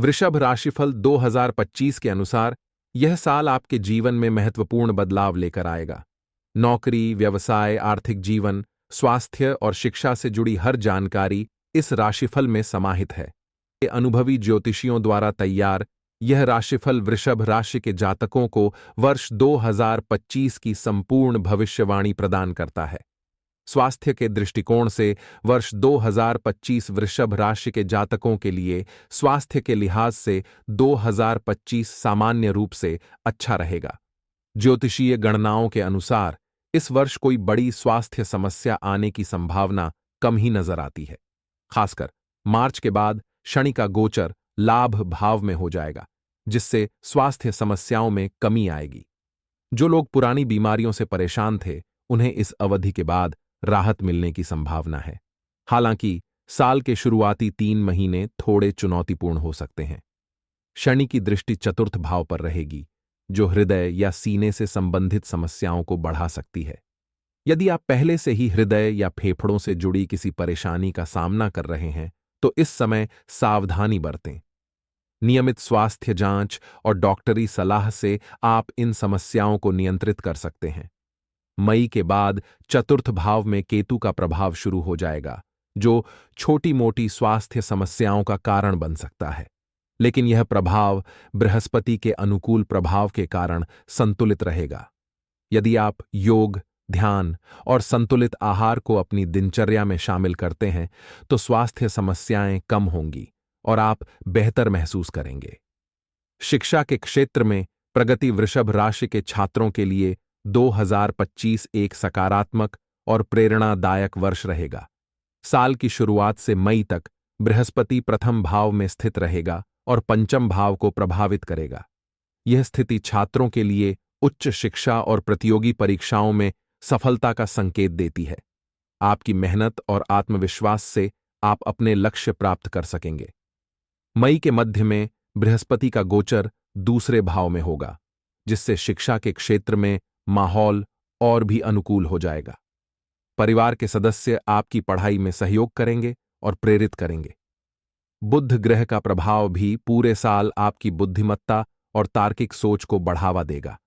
वृषभ राशिफल 2025 के अनुसार यह साल आपके जीवन में महत्वपूर्ण बदलाव लेकर आएगा। नौकरी, व्यवसाय, आर्थिक जीवन, स्वास्थ्य और शिक्षा से जुड़ी हर जानकारी इस राशिफल में समाहित है। ये अनुभवी ज्योतिषियों द्वारा तैयार यह राशिफल वृषभ राशि के जातकों को वर्ष 2025 की संपूर्ण भविष्यवाणी प्रदान करता है। स्वास्थ्य के दृष्टिकोण से वर्ष 2025 वृषभ राशि के जातकों के लिए स्वास्थ्य के लिहाज से 2025 सामान्य रूप से अच्छा रहेगा। ज्योतिषीय गणनाओं के अनुसार इस वर्ष कोई बड़ी स्वास्थ्य समस्या आने की संभावना कम ही नजर आती है। खासकर मार्च के बाद शनि का गोचर लाभ भाव में हो जाएगा, जिससे स्वास्थ्य समस्याओं में कमी आएगी। जो लोग पुरानी बीमारियों से परेशान थे, उन्हें इस अवधि के बाद राहत मिलने की संभावना है। हालांकि साल के शुरुआती 3 महीने थोड़े चुनौतीपूर्ण हो सकते हैं। शनि की दृष्टि चतुर्थ भाव पर रहेगी, जो हृदय या सीने से संबंधित समस्याओं को बढ़ा सकती है। यदि आप पहले से ही हृदय या फेफड़ों से जुड़ी किसी परेशानी का सामना कर रहे हैं, तो इस समय सावधानी बरतें। नियमित स्वास्थ्य जांच और डॉक्टरी सलाह से आप इन समस्याओं को नियंत्रित कर सकते हैं। मई के बाद चतुर्थ भाव में केतु का प्रभाव शुरू हो जाएगा, जो छोटी-मोटी स्वास्थ्य समस्याओं का कारण बन सकता है। लेकिन यह प्रभाव बृहस्पति के अनुकूल प्रभाव के कारण संतुलित रहेगा। यदि आप योग, ध्यान और संतुलित आहार को अपनी दिनचर्या में शामिल करते हैं, तो स्वास्थ्य समस्याएं कम होंगी और आप बेहतर महसूस करेंगे। शिक्षा के क्षेत्र में प्रगति वृषभ राशि के छात्रों के लिए 2025 एक सकारात्मक और प्रेरणादायक वर्ष रहेगा। साल की शुरुआत से मई तक बृहस्पति प्रथम भाव में स्थित रहेगा और पंचम भाव को प्रभावित करेगा। यह स्थिति छात्रों के लिए उच्च शिक्षा और प्रतियोगी परीक्षाओं में सफलता का संकेत देती है। आपकी मेहनत और आत्मविश्वास से आप अपने लक्ष्य प्राप्त कर सकेंगे। मई के मध्य में बृहस्पति का गोचर दूसरे भाव में होगा, जिससे शिक्षा के क्षेत्र में माहौल और भी अनुकूल हो जाएगा। परिवार के सदस्य आपकी पढ़ाई में सहयोग करेंगे और प्रेरित करेंगे। बुध ग्रह का प्रभाव भी पूरे साल आपकी बुद्धिमत्ता और तार्किक सोच को बढ़ावा देगा।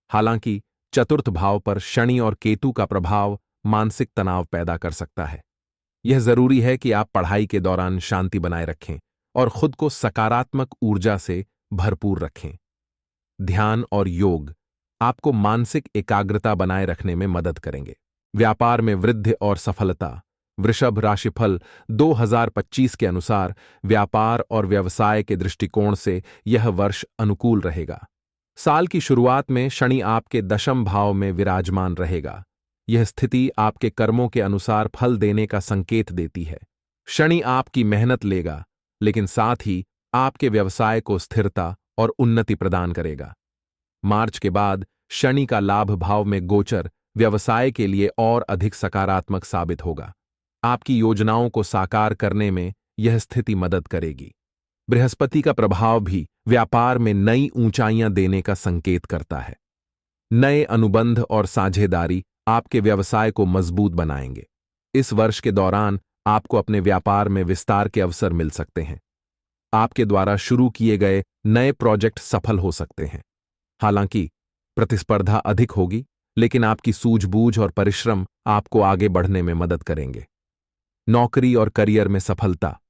हालांकि चतुर्थ भाव पर शनि और केतु का प्रभाव मानसिक तनाव पैदा कर सकता है। यह जरूरी है कि आप पढ़ाई के दौरान शांति बनाए रखें और खुद को सकारात्मक ऊर्जा से भरपूर रखें। ध्यान और योग आपको मानसिक एकाग्रता बनाए रखने में मदद करेंगे। व्यापार में वृद्धि और सफलता। वृषभ राशिफल 2025 के अनुसार व्यापार और व्यवसाय के दृष्टिकोण से यह वर्ष अनुकूल रहेगा। साल की शुरुआत में शनि आपके दशम भाव में विराजमान रहेगा। यह स्थिति आपके कर्मों के अनुसार फल देने का संकेत देती है। शनि आपकी मेहनत लेगा, लेकिन साथ ही आपके व्यवसाय को स्थिरता और उन्नति प्रदान करेगा। मार्च के बाद शनि का लाभ भाव में गोचर व्यवसाय के लिए और अधिक सकारात्मक साबित होगा। आपकी योजनाओं को साकार करने में यह स्थिति मदद करेगी। बृहस्पति का प्रभाव भी व्यापार में नई ऊंचाइयां देने का संकेत करता है। नए अनुबंध और साझेदारी आपके व्यवसाय को मजबूत बनाएंगे। इस वर्ष के दौरान आपको अपने व्यापार में विस्तार के अवसर मिल सकते हैं। आपके द्वारा शुरू किए गए नए प्रोजेक्ट सफल हो सकते हैं। हालांकि प्रतिस्पर्धा अधिक होगी, लेकिन आपकी सूझबूझ और परिश्रम आपको आगे बढ़ने में मदद करेंगे। नौकरी और करियर में सफलता।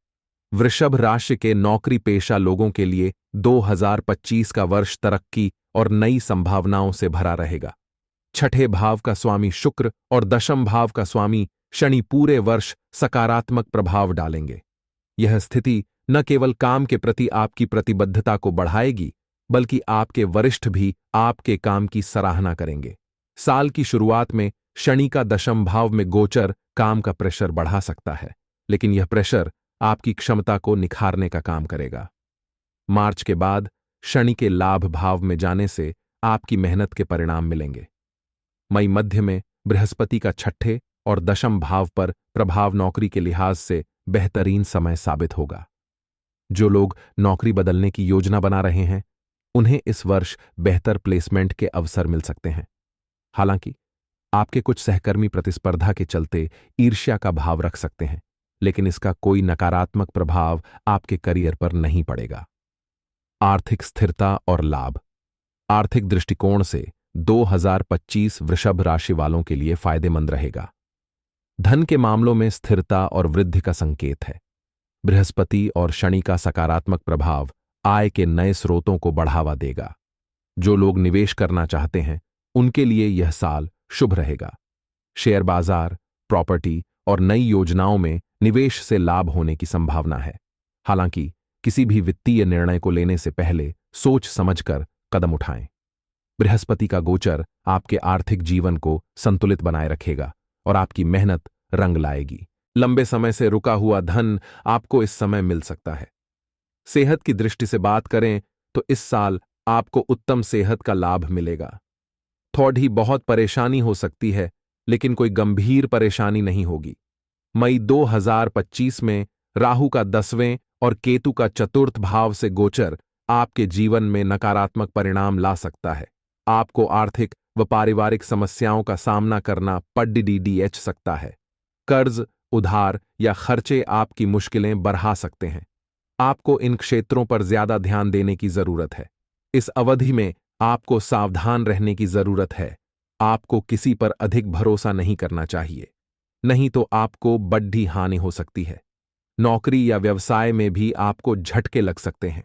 वृषभ राशि के नौकरी पेशा लोगों के लिए 2025 का वर्ष तरक्की और नई संभावनाओं से भरा रहेगा। छठे भाव का स्वामी शुक्र और दशम भाव का स्वामी शनि पूरे वर्ष सकारात्मक प्रभाव डालेंगे। यह स्थिति न केवल काम के प्रति आपकी प्रतिबद्धता को बढ़ाएगी, बल्कि आपके वरिष्ठ भी आपके काम की सराहना करेंगे। साल की शुरुआत में शनि का दशम भाव में गोचर काम का प्रेशर बढ़ा सकता है, लेकिन यह प्रेशर आपकी क्षमता को निखारने का काम करेगा। मार्च के बाद शनि के लाभ भाव में जाने से आपकी मेहनत के परिणाम मिलेंगे। मई मध्य में बृहस्पति का छठे और दशम भाव पर प्रभाव नौकरी के लिहाज से बेहतरीन समय साबित होगा। जो लोग नौकरी बदलने की योजना बना रहे हैं, उन्हें इस वर्ष बेहतर प्लेसमेंट के अवसर मिल सकते हैं। हालांकि आपके कुछ सहकर्मी प्रतिस्पर्धा के चलते ईर्ष्या का भाव रख सकते हैं, लेकिन इसका कोई नकारात्मक प्रभाव आपके करियर पर नहीं पड़ेगा। आर्थिक स्थिरता और लाभ। आर्थिक दृष्टिकोण से 2025 वृषभ राशि वालों के लिए फायदेमंद रहेगा। धन के मामलों में स्थिरता और वृद्धि का संकेत है। बृहस्पति और शनि का सकारात्मक प्रभाव आय के नए स्रोतों को बढ़ावा देगा। जो लोग निवेश करना चाहते हैं उनके लिए यह साल शुभ रहेगा। शेयर बाजार, प्रॉपर्टी और नई योजनाओं में निवेश से लाभ होने की संभावना है। हालांकि किसी भी वित्तीय निर्णय को लेने से पहले सोच समझकर कदम उठाएं। बृहस्पति का गोचर आपके आर्थिक जीवन को संतुलित बनाए रखेगा और आपकी मेहनत रंग लाएगी। लंबे समय से रुका हुआ धन आपको इस समय मिल सकता है। सेहत की दृष्टि से बात करें तो इस साल आपको उत्तम सेहत का लाभ मिलेगा। थोड़ी बहुत परेशानी हो सकती है, लेकिन कोई गंभीर परेशानी नहीं होगी। मई 2025 में राहु का 10वें और केतु का चतुर्थ भाव से गोचर आपके जीवन में नकारात्मक परिणाम ला सकता है। आपको आर्थिक व पारिवारिक समस्याओं का सामना करना पड़ सकता है। कर्ज, उधार या खर्चे आपकी मुश्किलें बढ़ा सकते हैं। आपको इन क्षेत्रों पर ज्यादा ध्यान देने की जरूरत है। इस अवधि में आपको सावधान रहने की जरूरत है। आपको किसी पर अधिक भरोसा नहीं करना चाहिए, नहीं तो आपको बड़ी हानि हो सकती है। नौकरी या व्यवसाय में भी आपको झटके लग सकते हैं।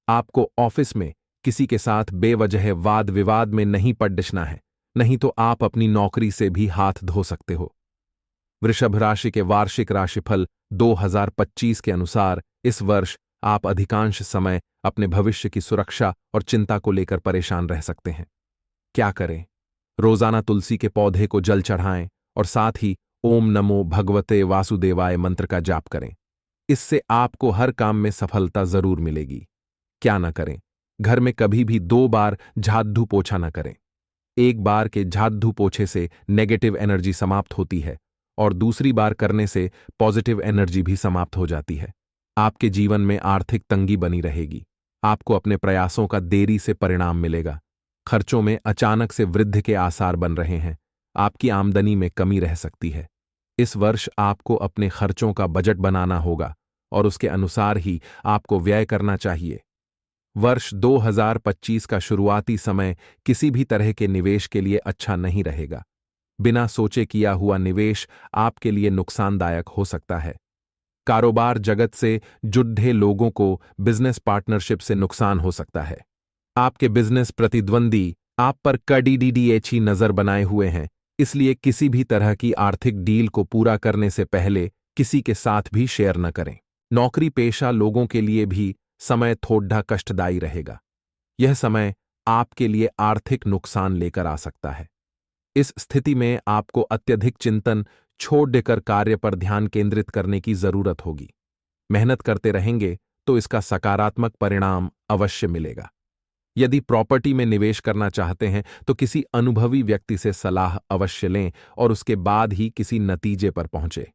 आपको ऑफिस में किसी के साथ बेवजह वाद विवाद में नहीं पड़ना है, नहीं तो आप अपनी नौकरी से भी हाथ धो सकते हो। वृषभ राशि के वार्षिक राशिफल 2025 के अनुसार इस वर्ष आप अधिकांश समय अपने भविष्य की सुरक्षा और चिंता को लेकर परेशान रह सकते हैं। क्या करें? रोजाना तुलसी के पौधे को जल चढ़ाएं और साथ ही ओम नमो भगवते वासुदेवाय मंत्र का जाप करें। इससे आपको हर काम में सफलता जरूर मिलेगी। क्या न करें? घर में कभी भी 2 बार झाड़ू पोछा न करें। एक बार के झाड़ू पोछे से नेगेटिव एनर्जी समाप्त होती है और दूसरी बार करने से पॉजिटिव एनर्जी भी समाप्त हो जाती है। आपके जीवन में आर्थिक तंगी बनी रहेगी। आपको अपने प्रयासों का देरी से परिणाम मिलेगा। खर्चों में अचानक से वृद्धि के आसार बन रहे हैं। आपकी आमदनी में कमी रह सकती है। इस वर्ष आपको अपने खर्चों का बजट बनाना होगा और उसके अनुसार ही आपको व्यय करना चाहिए। वर्ष 2025 का शुरुआती समय किसी भी तरह के निवेश के लिए अच्छा नहीं रहेगा। बिना सोचे किया हुआ निवेश आपके लिए नुकसानदायक हो सकता है। कारोबार जगत से जुड़े लोगों को बिजनेस पार्टनरशिप से नुकसान हो सकता है। आपके बिजनेस प्रतिद्वंदी आप पर कड़ी नजर बनाए हुए हैं, इसलिए किसी भी तरह की आर्थिक डील को पूरा करने से पहले किसी के साथ भी शेयर न करें। नौकरी पेशा लोगों के लिए भी समय थोड़ा कष्टदायी रहेगा। यह समय आपके लिए आर्थिक नुकसान लेकर आ सकता है। इस स्थिति में आपको अत्यधिक चिंतन छोड़ देकर कार्य पर ध्यान केंद्रित करने की जरूरत होगी। मेहनत करते रहेंगे तो इसका सकारात्मक परिणाम अवश्य मिलेगा। यदि प्रॉपर्टी में निवेश करना चाहते हैं तो किसी अनुभवी व्यक्ति से सलाह अवश्य लें और उसके बाद ही किसी नतीजे पर पहुंचे।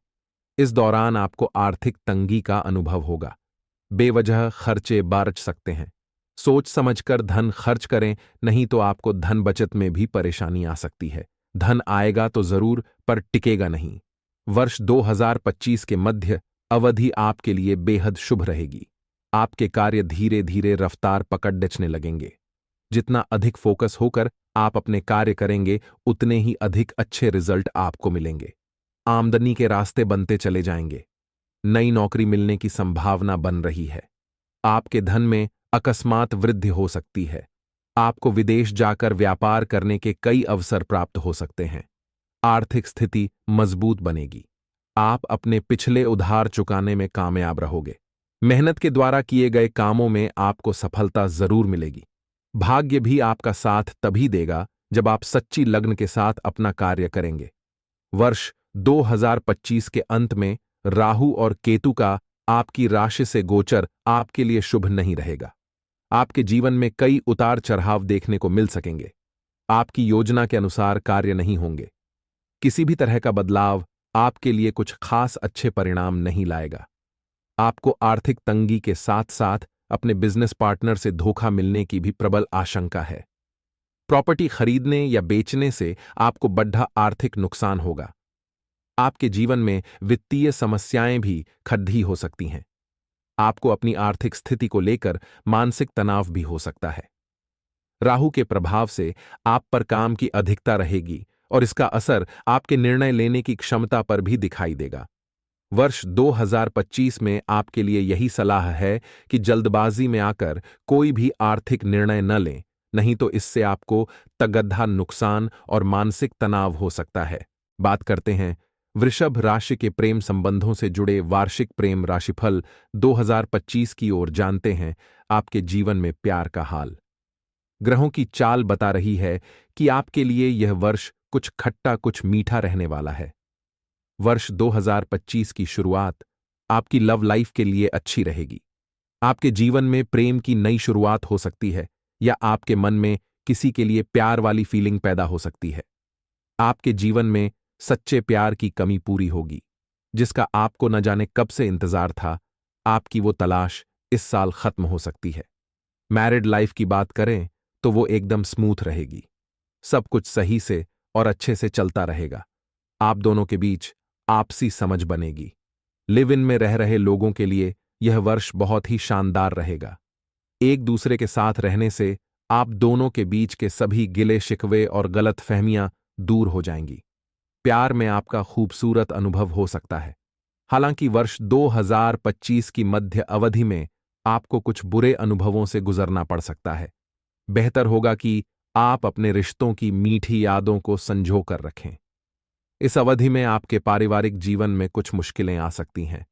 इस दौरान आपको आर्थिक तंगी का अनुभव होगा। बेवजह खर्चे बढ़ सकते हैं। सोच समझकर धन खर्च करें, नहीं तो आपको धन बचत में भी परेशानी आ सकती है। धन आएगा तो जरूर, पर टिकेगा नहीं। वर्ष 2025 के मध्य अवधि आपके लिए बेहद शुभ रहेगी। आपके कार्य धीरे धीरे रफ्तार पकड़ने लगेंगे। जितना अधिक फोकस होकर आप अपने कार्य करेंगे, उतने ही अधिक अच्छे रिजल्ट आपको मिलेंगे। आमदनी के रास्ते बनते चले जाएंगे। नई नौकरी मिलने की संभावना बन रही है। आपके धन में अकस्मात वृद्धि हो सकती है। आपको विदेश जाकर व्यापार करने के कई अवसर प्राप्त हो सकते हैं। आर्थिक स्थिति मजबूत बनेगी। आप अपने पिछले उधार चुकाने में कामयाब रहोगे। मेहनत के द्वारा किए गए कामों में आपको सफलता जरूर मिलेगी। भाग्य भी आपका साथ तभी देगा जब आप सच्ची लगन के साथ अपना कार्य करेंगे। वर्ष 2025 के अंत में राहु और केतु का आपकी राशि से गोचर आपके लिए शुभ नहीं रहेगा। आपके जीवन में कई उतार चढ़ाव देखने को मिल सकेंगे। आपकी योजना के अनुसार कार्य नहीं होंगे। किसी भी तरह का बदलाव आपके लिए कुछ खास अच्छे परिणाम नहीं लाएगा। आपको आर्थिक तंगी के साथ साथ अपने बिजनेस पार्टनर से धोखा मिलने की भी प्रबल आशंका है। प्रॉपर्टी खरीदने या बेचने से आपको बड़ा आर्थिक नुकसान होगा। आपके जीवन में वित्तीय समस्याएं भी खड़ी हो सकती हैं। आपको अपनी आर्थिक स्थिति को लेकर मानसिक तनाव भी हो सकता है। राहु के प्रभाव से आप पर काम की अधिकता रहेगी और इसका असर आपके निर्णय लेने की क्षमता पर भी दिखाई देगा। वर्ष 2025 में आपके लिए यही सलाह है कि जल्दबाजी में आकर कोई भी आर्थिक निर्णय न लें, नहीं तो इससे आपको तगधा नुकसान और मानसिक तनाव हो सकता है। बात करते हैं वृषभ राशि के प्रेम संबंधों से जुड़े वार्षिक प्रेम राशिफल 2025 की ओर जानते हैं आपके जीवन में प्यार का हाल। ग्रहों की चाल बता रही है कि आपके लिए यह वर्ष कुछ खट्टा कुछ मीठा रहने वाला है। वर्ष 2025 की शुरुआत आपकी लव लाइफ के लिए अच्छी रहेगी। आपके जीवन में प्रेम की नई शुरुआत हो सकती है या आपके मन में किसी के लिए प्यार वाली फीलिंग पैदा हो सकती है। आपके जीवन में सच्चे प्यार की कमी पूरी होगी, जिसका आपको न जाने कब से इंतजार था। आपकी वो तलाश इस साल खत्म हो सकती है। मैरिड लाइफ की बात करें तो वो एकदम स्मूथ रहेगी। सब कुछ सही से और अच्छे से चलता रहेगा। आप दोनों के बीच आपसी समझ बनेगी। लिव इन में रह रहे लोगों के लिए यह वर्ष बहुत ही शानदार रहेगा। एक दूसरे के साथ रहने से आप दोनों के बीच के सभी गिले शिकवे और गलत फहमियां दूर हो जाएंगी। प्यार में आपका खूबसूरत अनुभव हो सकता है। हालांकि वर्ष 2025 की मध्य अवधि में आपको कुछ बुरे अनुभवों से गुजरना पड़ सकता है। बेहतर होगा कि आप अपने रिश्तों की मीठी यादों को संजो कर रखें। इस अवधि में आपके पारिवारिक जीवन में कुछ मुश्किलें आ सकती हैं।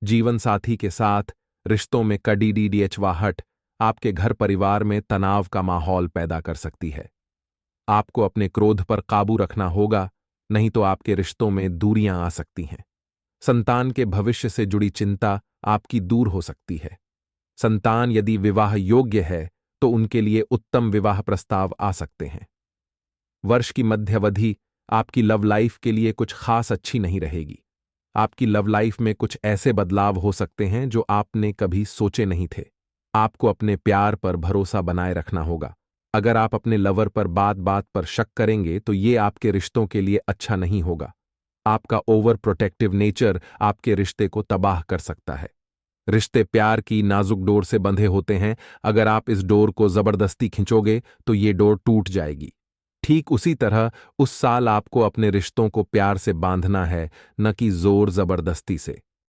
जीवन साथी के साथ रिश्तों में कड़ीडीडीएचवाहट आपके घर परिवार में तनाव का माहौल पैदा कर सकती है। आपको अपने क्रोध पर काबू रखना होगा, नहीं तो आपके रिश्तों में दूरियां आ सकती हैं। संतान के भविष्य से जुड़ी चिंता आपकी दूर हो सकती है। संतान यदि विवाह योग्य है तो उनके लिए उत्तम विवाह प्रस्ताव आ सकते हैं। वर्ष की मध्यावधि आपकी लव लाइफ के लिए कुछ खास अच्छी नहीं रहेगी। आपकी लव लाइफ में कुछ ऐसे बदलाव हो सकते हैं जो आपने कभी सोचे नहीं थे। आपको अपने प्यार पर भरोसा बनाए रखना होगा। अगर आप अपने लवर पर बात बात पर शक करेंगे तो ये आपके रिश्तों के लिए अच्छा नहीं होगा। आपका ओवर प्रोटेक्टिव नेचर आपके रिश्ते को तबाह कर सकता है। रिश्ते प्यार की नाजुक डोर से बंधे होते हैं। अगर आप इस डोर को जबरदस्ती खींचोगे तो ये डोर टूट जाएगी। ठीक उसी तरह उस साल आपको अपने रिश्तों को प्यार से बांधना है, न कि जोर जबरदस्ती से।